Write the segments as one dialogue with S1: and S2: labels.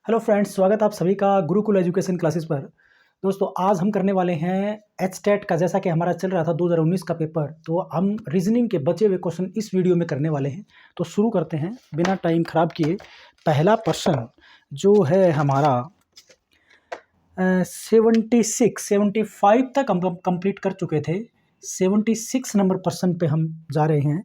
S1: Hello friends, स्वागत है आप सभी का गुरुकुल एजुकेशन क्लासेस पर। दोस्तों, आज हम करने वाले हैं एचटेट का। जैसा कि हमारा चल रहा था 2019 का पेपर, तो हम रीजनिंग के बचे हुए क्वेश्चन इस वीडियो में करने वाले हैं। तो शुरू करते हैं बिना टाइम खराब किए। पहला प्रश्न जो है हमारा 75 तक हम कंप्लीट कर चुके थे। 76 नंबर प्रश्न पे हम जा रहे हैं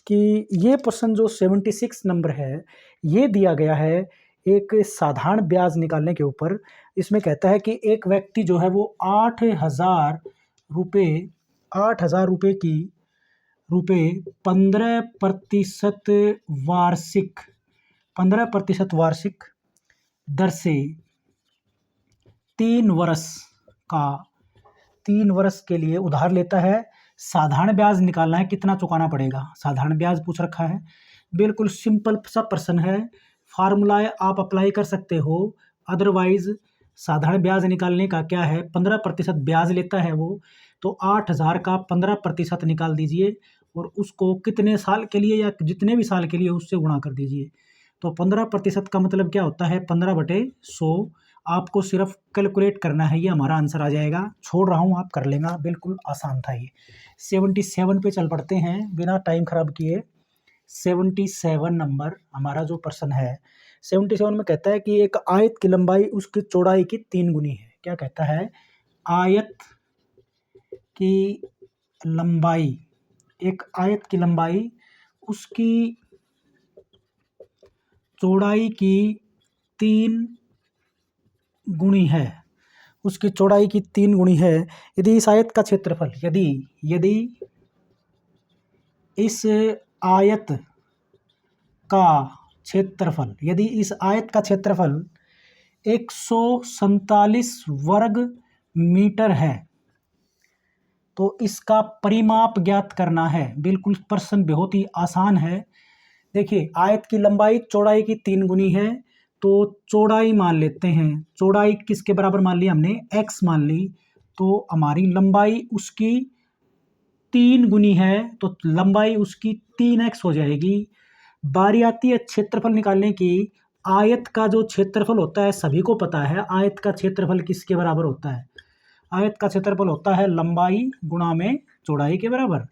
S1: कि ये प्रश्न जो 76 नंबर है, ये दिया गया है एक साधारण ब्याज निकालने के ऊपर। इसमें कहता है कि एक व्यक्ति जो है वो 8,000 रुपये की रुपये 15% वार्षिक दर से 3 वर्ष का 3 वर्ष के लिए उधार लेता है। साधारण ब्याज निकालना है, कितना चुकाना पड़ेगा। साधारण ब्याज पूछ रखा है, बिल्कुल सिंपल सा प्रश्न है। फार्मूला आप अप्लाई कर सकते हो, अदरवाइज साधारण ब्याज निकालने का क्या है, 15% ब्याज लेता है वो। तो 8,000 का 15% निकाल दीजिए और उसको कितने साल के लिए या जितने भी साल के लिए उससे गुणा कर दीजिए। तो 15% का मतलब क्या होता है, 15/100। आपको सिर्फ कैलकुलेट करना है, ये हमारा आंसर आ जाएगा। छोड़ रहा हूँ, आप कर लेना, बिल्कुल आसान था ये। 77 पे चल पड़ते हैं बिना टाइम खराब किए। 77 नंबर हमारा जो प्रश्न है, 77 में कहता है कि एक आयत की लंबाई उसकी चौड़ाई की 3 गुनी है। क्या कहता है, आयत की लंबाई, एक आयत की लंबाई उसकी चौड़ाई की 3 गुणी है, उसकी चौड़ाई की 3 गुणी है। यदि इस आयत का क्षेत्रफल, यदि इस आयत का क्षेत्रफल, यदि इस आयत का क्षेत्रफल 147 वर्ग मीटर है, तो इसका परिमाप ज्ञात करना है। बिल्कुल प्रश्न बहुत ही आसान है। देखिए, आयत की लंबाई चौड़ाई की 3 गुनी है, तो चौड़ाई मान लेते हैं। चौड़ाई किसके बराबर मान ली हमने, x मान ली। तो हमारी लंबाई उसकी 3 गुनी है, तो लंबाई उसकी 3x हो जाएगी। बारी आती है क्षेत्रफल निकालने की। आयत का जो क्षेत्रफल होता है, सभी को पता है आयत का क्षेत्रफल किसके बराबर होता है। आयत का क्षेत्रफल होता है लंबाई गुणा में चौड़ाई के बराबर।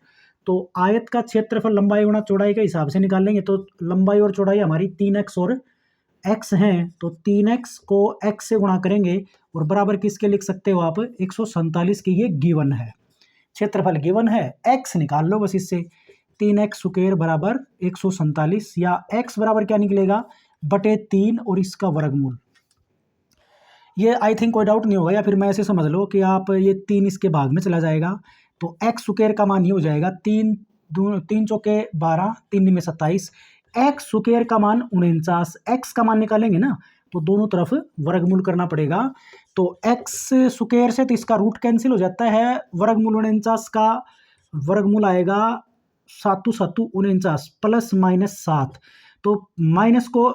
S1: तो आयत का क्षेत्रफल लंबाई गुणा चौड़ाई के हिसाब से निकालेंगे, तो लंबाई और चौड़ाई हमारी 3x और x हैं, तो 3x को x से गुणा करेंगे और बराबर किसके लिख सकते हो आप, 147 की। ये गिवन है, क्षेत्रफल गिवन है, x निकाल लो बस इससे। 3x² बराबर 147, या x बराबर क्या निकलेगा, बटे 3 और इसका वर्गमूल। ये आई थिंक कोई डाउट नहीं होगा, या फिर मैं ऐसे समझ लो कि आप ये 3 इसके भाग में चला जाएगा, तो x² का मान ये हो जाएगा 3 चौके 12, 3 में 27, x² का मान 49। x का मान निकालेंगे ना, तो दोनों तरफ वर्गमूल करना पड़ेगा। तो x² से तो इसका रूट कैंसिल हो जाता है। वर्गमूल 49 का वर्गमूल आएगा 7 7 49 प्लस माइनस 7। तो माइनस को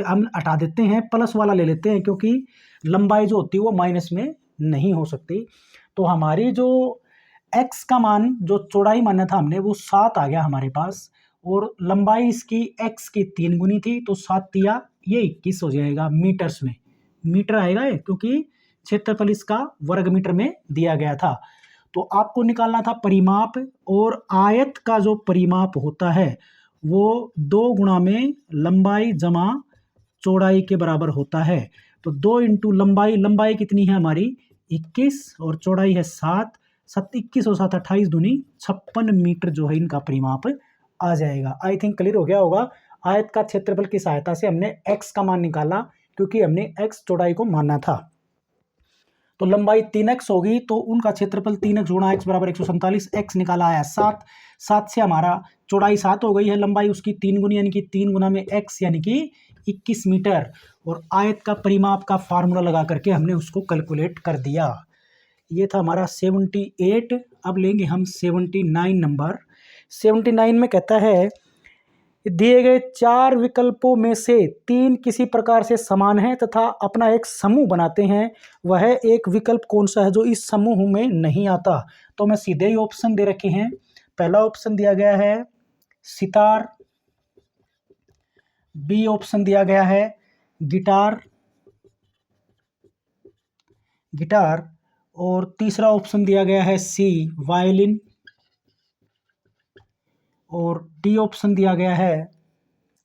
S1: हम हटा देते हैं, प्लस वाला ले लेते हैं, क्योंकि लंबाई जो होती है वो माइनस में नहीं हो सकती। तो हमारी जो x का मान, जो चौड़ाई माना था हमने, वो 7 आ गया हमारे पास, और लंबाई इसकी x की 3 गुनी थी, तो 7 तिया ये 21 हो जाएगा मीटर्स में। मीटर आएगा ये, क्योंकि क्षेत्रफल इसका वर्ग मीटर में दिया गया था। तो आपको निकालना था परिमाप, और आयत का जो परिमाप होता है वो 2 गुणा में लंबाई जमा चौड़ाई के बराबर होता है। तो 2 इंटू लंबाई कितनी है हमारी, 21, और चौड़ाई है 7। 21 और 7 28 दूनी 56 मीटर जो है इनका परिमाप आ जाएगा। आई थिंक क्लियर हो गया होगा। आयत का क्षेत्रफल की सहायता से हमने x का मान निकाला, क्योंकि हमने x चौड़ाई को माना था। तो लंबाई 3x होगी, तो उनका क्षेत्रफल 3x गुणा x बराबर 147। x निकाला है 7, 7 से हमारा चौड़ाई 7 हो गई है, लंबाई उसकी 3 गुनी यानी कि 3 गुना में x यानी कि 21 मीटर, और आयत का परिमाप का फार्मूला लगा करके हमने उसको कैलकुलेट कर दिया। ये था हमारा 78। अब लेंगे हम 79 नंबर। 79 में कहता है, दिए गए 4 विकल्पों में से 3 किसी प्रकार से समान हैं तथा अपना एक समूह बनाते हैं, वह एक विकल्प कौन सा है जो इस समूह में नहीं आता। तो मैं सीधे ही ऑप्शन दे रखे हैं। पहला ऑप्शन दिया गया है सितार, बी ऑप्शन दिया गया है गिटार, गिटार, और तीसरा ऑप्शन दिया गया है सी वायलिन, और डी ऑप्शन दिया गया है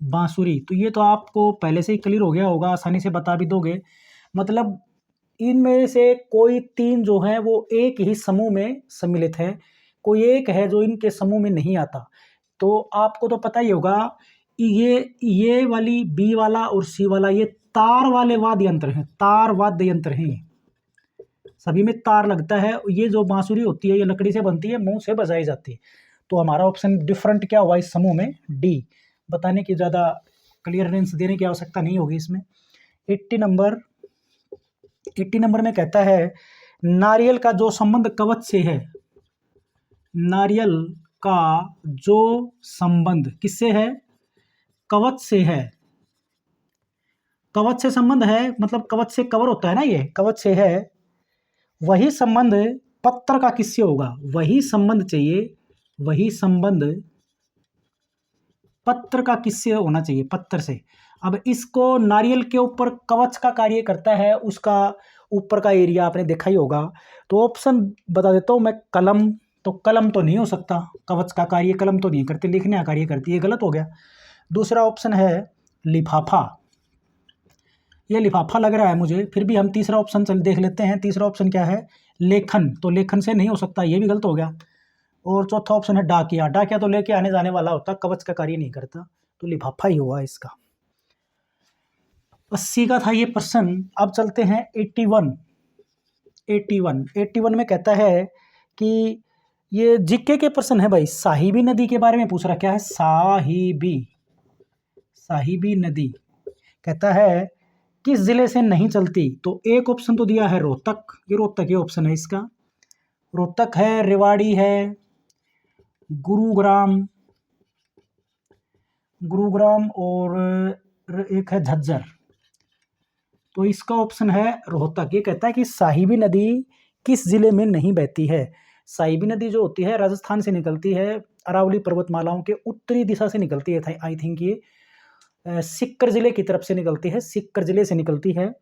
S1: बांसुरी। तो ये तो आपको पहले से ही क्लियर हो गया होगा, आसानी से बता भी दोगे। मतलब इनमें से कोई तीन जो हैं वो एक ही समूह में सम्मिलित हैं, कोई एक है जो इनके समूह में नहीं आता। तो आपको तो पता ही होगा, ये वाली बी वाला और सी वाला ये तार वाले वाद्य यंत्र हैं, तार वाद्य यंत्र हैं, सभी में तार लगता है। ये जो बांसुरी होती है ये लकड़ी से बनती है, मुंह से बजाई जाती है। तो हमारा ऑप्शन डिफरेंट क्या हुआ इस समूह में, डी। बताने की ज़्यादा क्लियरेंस देने की आवश्यकता नहीं होगी इसमें। 80 नंबर में कहता है नारियल का जो संबंध कवच से है, नारियल का जो संबंध किससे है, कवच से है। कवच से संबंध है मतलब कवच से कवर होता है ना, ये कवच से है। वही संबंध पत्र का किससे होगा, वही संबंध चाहिए, वही संबंध पत्र का किससे होना चाहिए, पत्र से। अब इसको नारियल के ऊपर कवच का कार्य करता है, उसका ऊपर का एरिया आपने देखा ही होगा। तो ऑप्शन बता देता हूँ मैं, कलम। तो कलम तो नहीं हो सकता, कवच का कार्य कलम तो नहीं करती, लिखने का कार्य करती है, गलत हो गया। दूसरा ऑप्शन है लिफाफा, ये लिफाफा लग रहा है मुझे, फिर भी हम तीसरा ऑप्शन चल देख लेते हैं। तीसरा ऑप्शन क्या है, लेखन। तो लेखन से नहीं हो सकता, ये भी गलत हो गया। और चौथा ऑप्शन है डाकिया, डाकिया तो लेके आने जाने वाला होता, कवच का कार्य नहीं करता, तो लिफाफा ही हुआ इसका। 80 का था ये प्रश्न। अब चलते हैं 81 में कहता है कि ये जीके के प्रश्न है भाई, साहिबी नदी के बारे में पूछ रहा। क्या है, साहिबी नदी कहता है किस जिले से नहीं चलती। तो एक ऑप्शन तो दिया है रोहतक, ये रोहतक ये ऑप्शन है इसका। रोहतक है, रेवाड़ी है, गुरुग्राम और एक है झज्जर। तो इसका ऑप्शन है रोहतक। ये कहता है कि साहिबी नदी किस जिले में नहीं बहती है। साहिबी नदी जो होती है राजस्थान से निकलती है, अरावली पर्वतमालाओं के उत्तरी दिशा से निकलती है। आई थिंक ये सिक्कर जिले की तरफ से निकलती है, सिक्कर जिले से निकलती है।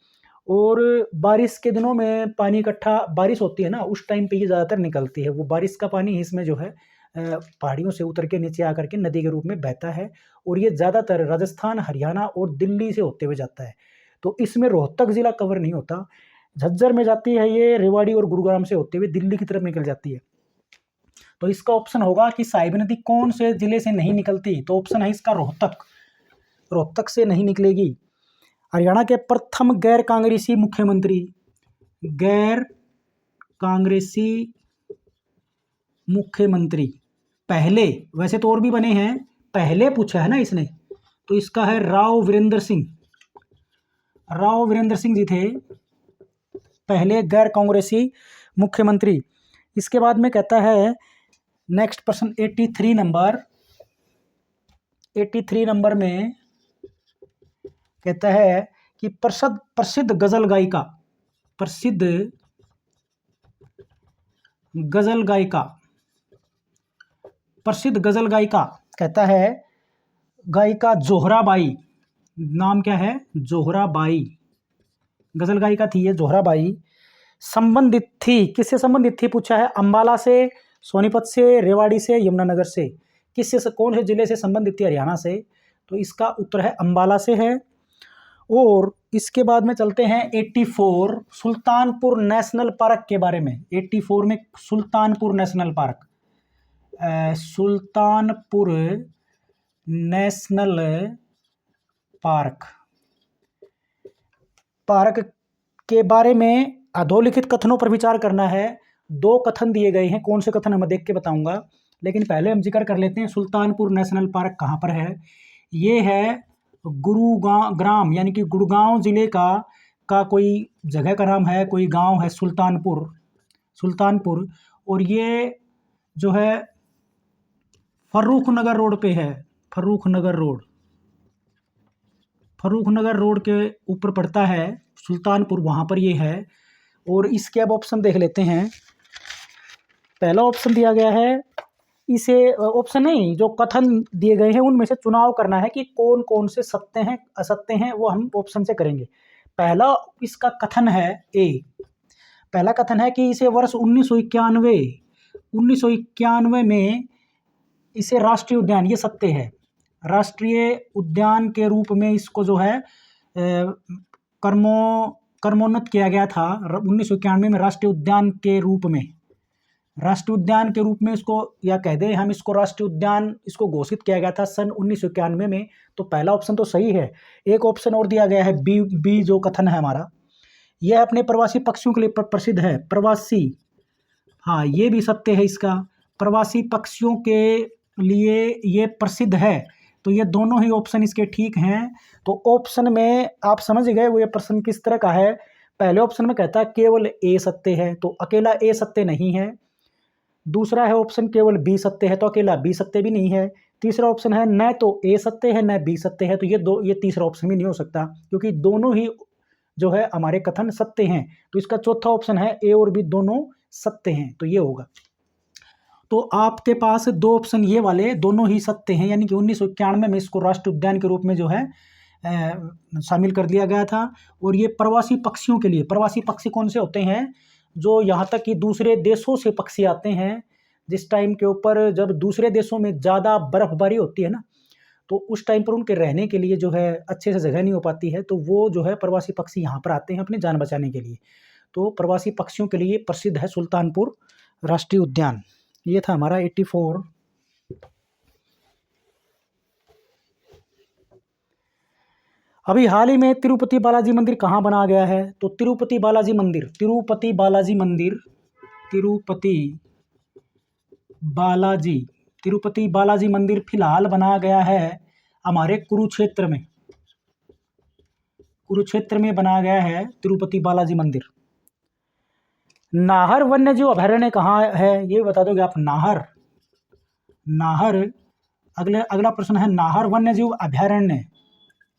S1: और बारिश के दिनों में पानी इकट्ठा, बारिश होती है ना उस टाइम पे ये ज़्यादातर निकलती है। वो बारिश का पानी इसमें जो है पहाड़ियों से उतर के नीचे आकर के नदी के रूप में बहता है, और ये ज़्यादातर राजस्थान, हरियाणा और दिल्ली से होते हुए जाता है। तो इसमें रोहतक ज़िला कवर नहीं होता। झज्जर में जाती है ये, रेवाड़ी और गुरुग्राम से होते हुए दिल्ली की तरफ निकल जाती है। तो इसका ऑप्शन होगा कि साहिबी नदी कौन से जिले से नहीं निकलती। तो ऑप्शन है इसका रोहतक, रोहतक से नहीं निकलेगी। हरियाणा के प्रथम गैर कांग्रेसी मुख्यमंत्री, गैर कांग्रेसी मुख्यमंत्री पहले, वैसे तो और भी बने हैं, पहले पूछा है ना इसने, तो इसका है राव वीरेंद्र सिंह। राव वीरेंद्र सिंह जी थे पहले गैर कांग्रेसी मुख्यमंत्री। इसके बाद में कहता है नेक्स्ट प्रश्न 83 नंबर में कहता है कि प्रसिद्ध गजल गायिका, प्रसिद्ध गजल गायिका कहता है गायिका जोहराबाई। नाम क्या है, जोहराबाई, गजल गायिका थी ये जोहराबाई। संबंधित थी, किससे संबंधित थी पूछा है, अंबाला से, सोनीपत से, रेवाड़ी से, यमुनानगर से। किससे, कौन से जिले से संबंधित थी, हरियाणा से। तो इसका उत्तर है अंबाला से है। और इसके बाद में चलते हैं 84 सुल्तानपुर नेशनल पार्क के बारे में। 84 में Sultanpur national park, Sultanpur national park के बारे में अधोलिखित कथनों पर विचार करना है। 2 कथन दिए गए हैं, कौन से कथन मैं देख के बताऊंगा, लेकिन पहले हम जिक्र कर लेते हैं सुल्तानपुर नेशनल पार्क कहाँ पर है। ये है गुरुग्राम यानी कि गुड़गांव जिले का कोई जगह का नाम है, कोई गांव है सुल्तानपुर। और ये जो है फर्रुखनगर रोड पे है, फर्रुखनगर रोड के ऊपर पड़ता है सुल्तानपुर, वहाँ पर ये है। और इसके अब ऑप्शन देख लेते हैं। पहला ऑप्शन दिया गया है, इसे ऑप्शन नहीं, जो कथन दिए गए हैं उनमें से चुनाव करना है कि कौन कौन से सत्य हैं असत्य हैं, वो हम ऑप्शन से करेंगे। पहला इसका कथन है ए, पहला कथन है कि इसे वर्ष 1991 में इसे राष्ट्रीय उद्यान, ये सत्य है, राष्ट्रीय उद्यान के रूप में इसको जो है कर्मोन्नत किया गया था 1991 में राष्ट्रीय उद्यान के रूप में इसको, या कह दें हम इसको राष्ट्रीय उद्यान इसको घोषित किया गया था सन 1991 में। तो पहला ऑप्शन तो सही है। एक ऑप्शन और दिया गया है बी जो कथन है हमारा, यह अपने प्रवासी पक्षियों के लिए प्रसिद्ध है। प्रवासी, हाँ ये भी सत्य है इसका, प्रवासी पक्षियों के लिए ये प्रसिद्ध है। तो ये दोनों ही ऑप्शन इसके ठीक हैं। तो ऑप्शन में आप समझ गए वो ये प्रश्न किस तरह का है। पहले ऑप्शन में कहता है केवल ए सत्य है, तो अकेला ए सत्य नहीं है। दूसरा है ऑप्शन केवल बी सत्य है, तो अकेला बी सत्य भी नहीं है। तीसरा ऑप्शन है न तो ए सत्य है न बी सत्य है, तो ये तीसरा ऑप्शन भी नहीं हो सकता, क्योंकि दोनों ही जो है हमारे कथन सत्य हैं। तो इसका चौथा ऑप्शन है ए और बी दोनों सत्य हैं, तो ये होगा। तो आपके पास दो ऑप्शन ये वाले दोनों ही सत्य हैं, यानी कि 1991 में इसको राष्ट्रीय उद्यान के रूप में जो है शामिल कर दिया गया था। और ये प्रवासी पक्षियों के लिए, प्रवासी पक्षी कौन से होते हैं, जो यहाँ तक कि दूसरे देशों से पक्षी आते हैं, जिस टाइम के ऊपर जब दूसरे देशों में ज़्यादा बर्फबारी होती है ना, तो उस टाइम पर उनके रहने के लिए जो है अच्छे से जगह नहीं हो पाती है, तो वो जो है प्रवासी पक्षी यहाँ पर आते हैं अपनी जान बचाने के लिए। तो प्रवासी पक्षियों के लिए प्रसिद्ध है सुल्तानपुर राष्ट्रीय उद्यान। ये था हमारा 84। अभी हाल ही में तिरुपति बालाजी मंदिर कहाँ बना गया है, तो तिरुपति बालाजी मंदिर फिलहाल बना गया है हमारे कुरुक्षेत्र में बना गया है तिरुपति बालाजी मंदिर। नाहर वन्यजीव अभयारण्य कहाँ है, ये बता दोगे आप। नाहर अगला प्रश्न है, नाहर वन्यजीव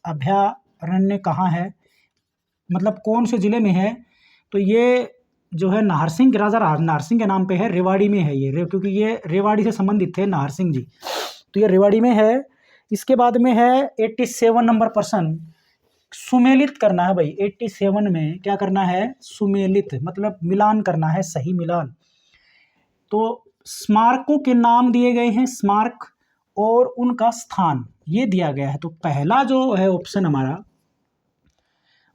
S1: अभयारण्य कहाँ है, मतलब कौन से जिले में है। तो ये जो है नाहरसिंह, राजा नाहरसिंह के नाम पे है, रेवाड़ी में है ये, क्योंकि ये रेवाड़ी से संबंधित थे नाहरसिंह जी, तो ये रेवाड़ी में है। इसके बाद में है 87 नंबर प्रश्न, सुमेलित करना है भाई। 87 में क्या करना है, सुमेलित मतलब मिलान करना है, सही मिलान। तो स्मारकों के नाम दिए गए हैं, स्मारक और उनका स्थान ये दिया गया है। तो पहला जो है ऑप्शन हमारा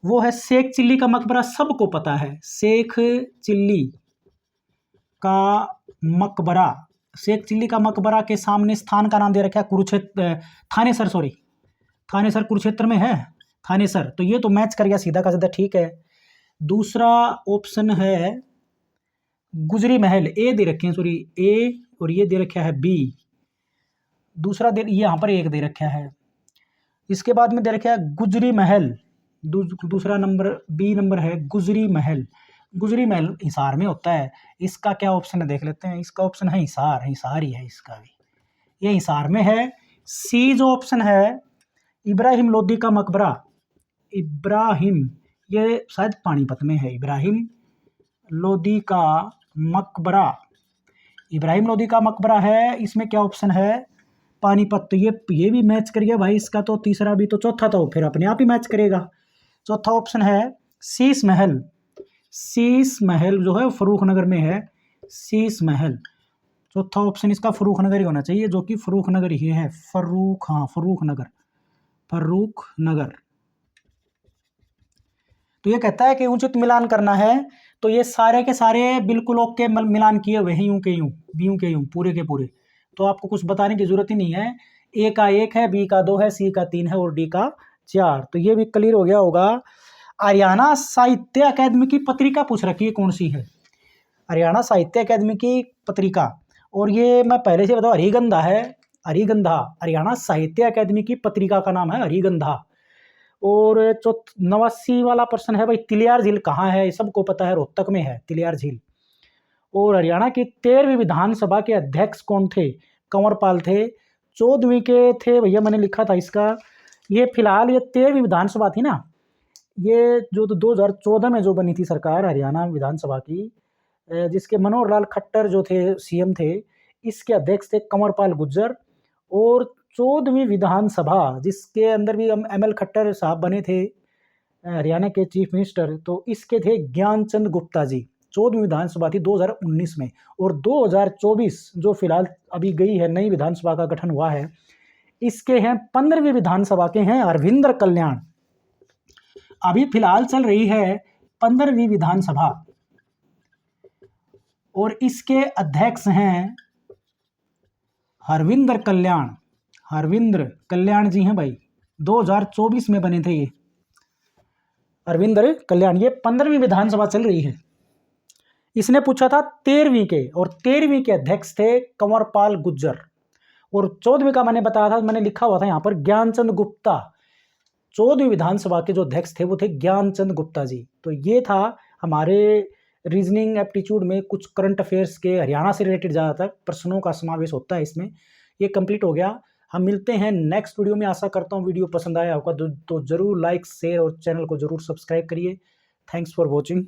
S1: वो है शेख चिल्ली का मकबरा, सबको पता है शेख चिल्ली का मकबरा के सामने स्थान का नाम दे रखा है थानेसर कुरुक्षेत्र में है, थानेसर। तो ये तो मैच कर गया सीधा का सीधा, ठीक है। दूसरा ऑप्शन है गुजरी महल, ए दे रखे हैं, सॉरी ए, और ये दे रखा है बी। दूसरा यहाँ पर एक दे रखा है। इसके बाद में दे रखा है गुजरी महल, दूसरा नंबर बी नंबर है गुजरी महल हिसार में होता है। इसका क्या ऑप्शन है देख लेते हैं। इसका ऑप्शन है हिसार ही है इसका भी, ये हिसार में है। सी जो ऑप्शन है इब्राहिम लोदी का मकबरा, ये शायद पानीपत में है। इब्राहिम लोदी का मकबरा है, इसमें क्या ऑप्शन है, पानीपत। तो ये भी मैच कर गया भाई इसका, तो तीसरा भी, तो चौथा तो फिर अपने आप ही मैच करेगा। चौथा ऑप्शन है शीश महल जो है फर्रुख नगर में है, शीश महल। चौथा ऑप्शन इसका फर्रुख नगर ही होना चाहिए, जो कि फर्रुख नगर ही है, फर्रुख नगर। तो ये कहता है कि उचित मिलान करना है, तो ये सारे के सारे बिल्कुल ओके मिलान किए हुए हैं, यूं के यूं पूरे के पूरे। तो आपको कुछ बताने की जरूरत ही नहीं है। ए का 1 है, बी का 2 है, सी का 3 है और डी का 4। तो ये भी क्लियर हो गया होगा। हरियाणा साहित्य अकादमी की पत्रिका पूछ रखी है, कौन सी है, हरियाणा साहित्य अकादमी की पत्रिका। और ये मैं पहले से बताऊँ, हरिगंधा हरियाणा साहित्य अकादमी की पत्रिका का नाम है हरिगंधा। और 89 वाला प्रश्न है भाई, तिलियार झील कहाँ है, सबको पता है रोहतक में है तिलियार झील। और हरियाणा की 13वीं विधानसभा के अध्यक्ष कौन थे, कंवरपाल थे। 14वीं के थे भैया, मैंने लिखा था इसका। ये फिलहाल ये 13वीं विधानसभा थी ना, ये जो 2014 में जो बनी थी सरकार हरियाणा विधानसभा की, जिसके मनोहर लाल खट्टर जो थे सीएम थे, इसके अध्यक्ष थे कंवरपाल गुर्जर। और 14वीं विधानसभा जिसके अंदर भी ML खट्टर साहब बने थे हरियाणा के चीफ मिनिस्टर, तो इसके थे ज्ञानचंद गुप्ता जी। 14वीं विधानसभा थी 2019 में, और 2024 जो फिलहाल अभी गई है, नई विधानसभा का गठन हुआ है, इसके हैं 15वीं विधानसभा के हैं अरविंदर कल्याण। अभी फिलहाल चल रही है 15वीं विधानसभा और इसके अध्यक्ष हैं हरविंदर कल्याण। हरविंदर कल्याण जी हैं भाई, 2024 में बने थे ये अरविंदर कल्याण। ये 15वीं विधानसभा चल रही है। इसने पूछा था 13वीं के, और 13वीं के अध्यक्ष थे कंवरपाल गुज्जर, और 14वीं का मैंने बताया था, मैंने लिखा हुआ था यहाँ पर ज्ञानचंद गुप्ता। 14वीं विधानसभा के जो अध्यक्ष थे वो थे ज्ञानचंद गुप्ता जी। तो ये था हमारे रीजनिंग एप्टीट्यूड में कुछ करंट अफेयर्स के हरियाणा से रिलेटेड ज़्यादातर प्रश्नों का समावेश होता है इसमें। ये कंप्लीट हो गया। हम मिलते हैं नेक्स्ट वीडियो में। आशा करता हूँ वीडियो पसंद आया होगा तो ज़रूर लाइक, शेयर और चैनल को ज़रूर सब्सक्राइब करिए। Thanks for watching.